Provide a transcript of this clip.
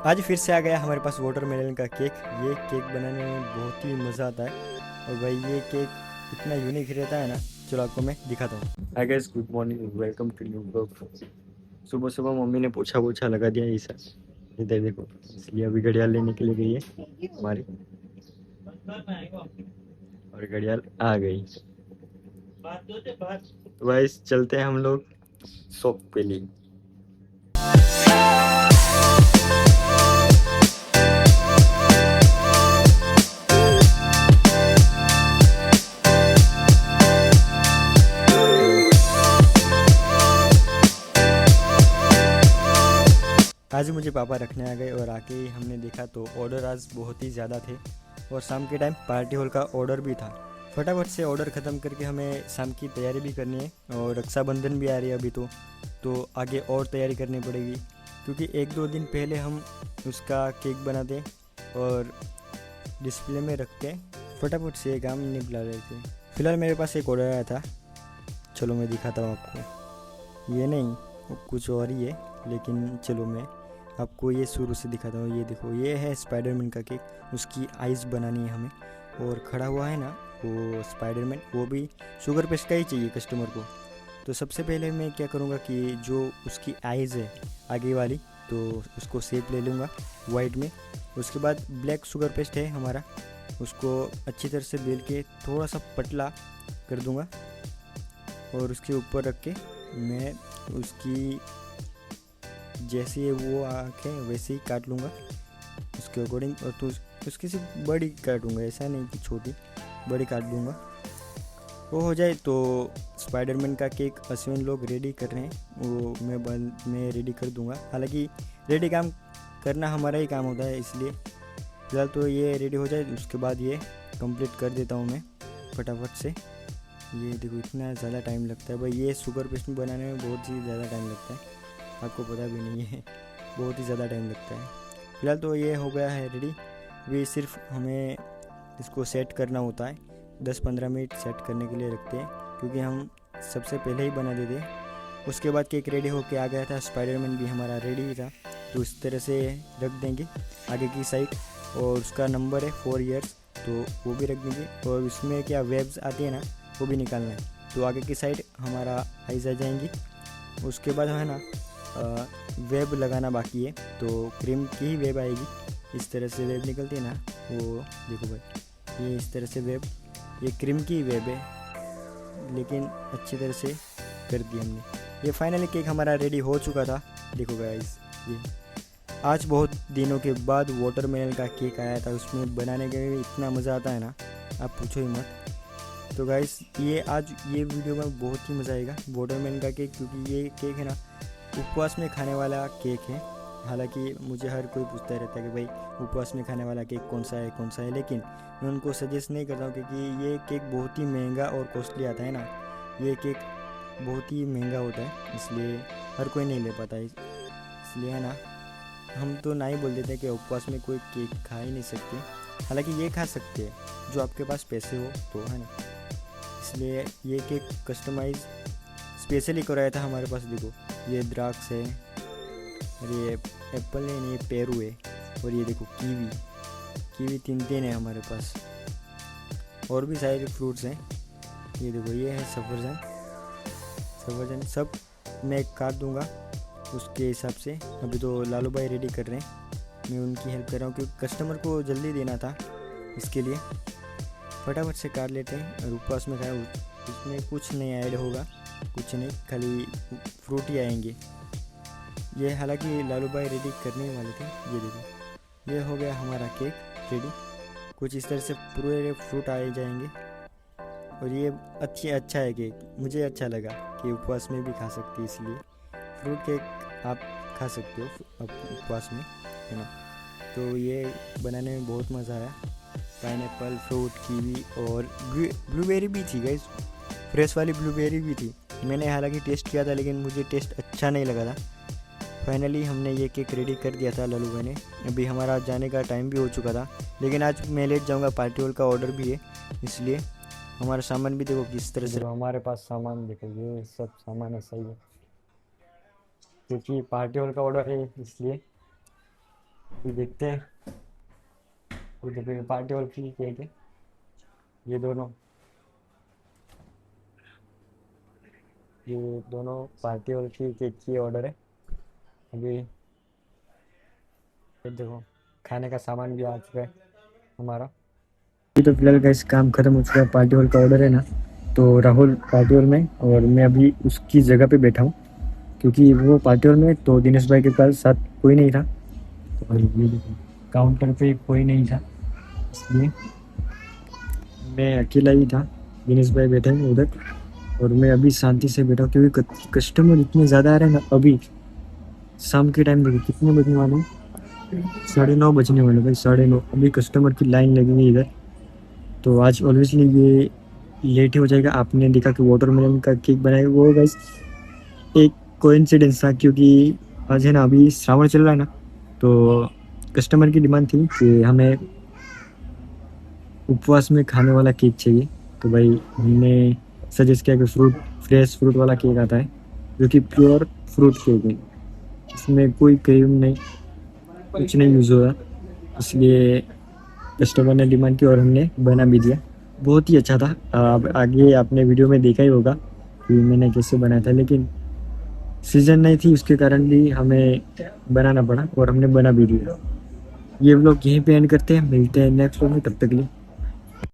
आज फिर से आ गया हमारे पास वाटरमेलन का केक। ये केक बनाने में बहुत ही मज़ा आता है और भाई ये केक इतना यूनिक रहता है ना। चलो आपको मैं दिखाता हूँ। Hi guys, good morning, welcome to new blog. सुबह सुबह मम्मी ने पोछा वोछा लगा दिया ये सब, इधर देखो। इसलिए अभी घड़ियाल लेने के लिए गई है हमारी, और घड़ियाल आ गई। तो भाई चलते हैं हम लोग शॉप के लिए। आज मुझे पापा रखने आ गए और आके ही हमने देखा तो ऑर्डर आज बहुत ही ज़्यादा थे और शाम के टाइम पार्टी हॉल का ऑर्डर भी था। फटाफट से ऑर्डर ख़त्म करके हमें शाम की तैयारी भी करनी है और रक्षाबंधन भी आ रही है अभी तो आगे और तैयारी करनी पड़ेगी, क्योंकि एक दो दिन पहले हम उसका केक बनाते और डिस्प्ले में रखते। फटाफट से ये काम निपटा रहे थे। फिलहाल मेरे पास एक ऑर्डर आया था, चलो मैं दिखाता हूँ आपको। ये नहीं, वो कुछ और ही है, लेकिन चलो मैं आपको ये शुरू से दिखाता हूँ। ये देखो, ये है स्पाइडरमैन का केक। उसकी आइज़ बनानी है हमें, और खड़ा हुआ है ना वो स्पाइडरमैन, वो भी शुगर पेस्ट का ही चाहिए कस्टमर को। तो सबसे पहले मैं क्या करूँगा कि जो उसकी आइज़ है आगे वाली, तो उसको शेप ले लूँगा वाइट में। उसके बाद ब्लैक शुगर पेस्ट है हमारा, उसको अच्छी तरह से बेल के थोड़ा सा पतला कर दूँगा और उसके ऊपर रख के मैं उसकी जैसे वो आँखें वैसे ही काट लूँगा उसके अकॉर्डिंग। और तो उसकी सिर्फ बड़ी काटूँगा, ऐसा नहीं कि छोटी, बड़ी काट दूँगा। वो हो जाए तो स्पाइडरमैन का केक अश्विन लोग रेडी कर रहे हैं, वो मैं रेडी कर दूँगा। हालांकि रेडी काम करना हमारा ही काम होता है, इसलिए फ़िलहाल तो ये रेडी हो जाए, उसके बाद ये कंप्लीट कर देता हूँ मैं फटाफट से। ये देखो, इतना ज़्यादा टाइम लगता है भाई, ये शुगर पेस्ट बनाने में बहुत ही ज़्यादा टाइम लगता है, आपको पता भी नहीं है। बहुत ही ज़्यादा टाइम लगता है। फिलहाल तो ये हो गया है रेडी। अभी सिर्फ हमें इसको सेट करना होता है, 10-15 मिनट सेट करने के लिए रखते हैं, क्योंकि हम सबसे पहले ही बना देते हैं। उसके बाद केक रेडी होके आ गया था, स्पाइडरमैन भी हमारा रेडी था। तो इस तरह से रख देंगे आगे की साइड, और उसका नंबर है 4 ईयर्स, तो वो भी रख देंगे। और उसमें क्या वेब्स आती है ना, वो भी निकालना है। तो आगे की साइड हमारा आइज़ आ जाएंगी। उसके बाद है ना वेब लगाना बाकी है, तो क्रीम की ही वेब आएगी। इस तरह से वेब निकलती है ना, वो देखो भाई, ये इस तरह से वेब, ये क्रीम की वेब है, लेकिन अच्छी तरह से कर दी हमने। ये फाइनली केक हमारा रेडी हो चुका था। देखो गाइस, ये आज बहुत दिनों के बाद वाटरमेलन का केक आया था। उसमें बनाने के लिए इतना मज़ा आता है ना, आप पूछो ही मत। तो गाइस, ये आज ये वीडियो में बहुत ही मज़ा आएगा वाटरमेलन का केक, क्योंकि ये केक है ना उपवास में खाने वाला केक है। हालांकि मुझे हर कोई पूछता रहता है कि भाई उपवास में खाने वाला केक कौन सा है, लेकिन मैं उनको सजेस्ट नहीं करता हूँ, क्योंकि ये केक बहुत ही महंगा और कॉस्टली आता है ना। ये केक बहुत ही महंगा होता है, इसलिए हर कोई नहीं ले पाता है। इसलिए है ना, हम तो ना ही बोल देते हैं कि उपवास में कोई केक खा ही नहीं सकते। हालांकि ये खा सकते हैं जो आपके पास पैसे हो तो, है ना। इसलिए ये केक कस्टमाइज स्पेशली कराया था हमारे पास। देखो, ये द्राक्ष है, और ये एप्पल है, ये पेरू है, और ये देखो कीवी, कीवी 3 है हमारे पास। और भी सारे फ्रूट्स हैं। ये देखो, ये है सफरजन सब मैं काट दूंगा उसके हिसाब से। अभी तो लालू भाई रेडी कर रहे हैं, मैं उनकी हेल्प कर रहा हूँ, क्योंकि कस्टमर को जल्दी देना था, इसके लिए फटाफट से काट लेते हैं। और उपवास में खाए, उसमें कुछ नहीं ऐड होगा, कुछ नहीं, खाली फ्रूट ही आएंगे। ये हालांकि लालू भाई रेडी करने वाले थे। ये देखो, ये हो गया हमारा केक रेडी। कुछ इस तरह से पूरे फ्रूट आए जाएंगे, और ये अच्छा है केक, मुझे अच्छा लगा कि उपवास में भी खा सकती है, इसलिए फ्रूट केक आप खा सकते हो उपवास में, है ना। तो ये बनाने में बहुत मज़ा आया। पाइनएप्पल, फ्रूट, कीवी और ब्लूबेरी भी थी गाइस, फ्रेश वाली ब्लूबेरी भी थी। मैंने हालांकि टेस्ट किया था, लेकिन मुझे टेस्ट अच्छा नहीं लगा था। फाइनली हमने ये केक रेडी कर दिया था लालू भाई ने। अभी हमारा जाने का टाइम भी हो चुका था, लेकिन आज मैं लेट जाऊंगा, पार्टी हॉल का ऑर्डर भी है, इसलिए हमारा सामान भी देखो किस तरह से हमारे पास सामान देखो, ये सब सामान ऐसा ही है, क्योंकि पार्टी हॉल का ऑर्डर है, इसलिए ये देखते हैं। ये देखो ये पार्टी हॉल की केक है, ये दोनों ये दोनों पार्टी हॉल की केक की ऑर्डर है। अभी ये देखो खाने का सामान भी आ चुका है हमारा। अभी तो फिलहाल का इस काम खत्म हो चुका है, पार्टी हॉल का ऑर्डर है ना, तो राहुल पार्टी हॉल में और मैं अभी उसकी जगह पे बैठा हूँ, क्योंकि वो पार्टी हॉल में तो दिनेश भाई के पास साथ कोई नहीं था। और ये देखो काउंटर पे कोई नहीं था, इसलिए मैं अकेला ही था। दिनेश भाई बैठे हैं उधर और मैं अभी शांति से बैठा हूँ, क्योंकि कस्टमर इतने ज़्यादा आ रहे हैं ना। अभी शाम के टाइम देखो कितने बजने वाले हैं, 9:30 बजने वाले भाई, 9:30। अभी कस्टमर की लाइन लगी है इधर। तो आज ऑब्वियसली ये लेट ही हो जाएगा। आपने देखा कि वाटरमेलन का केक बनाया, वो गाइस एक कोइंसिडेंस था, क्योंकि आज है ना अभी श्रावण चल रहा है ना, तो कस्टमर की डिमांड थी कि हमें उपवास में खाने वाला केक चाहिए। तो भाई हमने सजेस्ट किया कि फ्रेश फ्रूट वाला केक आता है, जो कि प्योर फ्रूट केक है, इसमें कोई क्रीम नहीं, कुछ नहीं यूज़ हो रहा। इसलिए कस्टमर ने डिमांड की और हमने बना भी दिया। बहुत ही अच्छा था। अब आगे आपने वीडियो में देखा ही होगा कि मैंने कैसे बनाया था, लेकिन सीज़न नहीं थी उसके कारण भी हमें बनाना पड़ा और हमने बना भी दिया। ये व्लॉग यहीं पे एंड करते हैं, मिलते हैं नेक्स्ट व्लॉग में, तब तक के लिए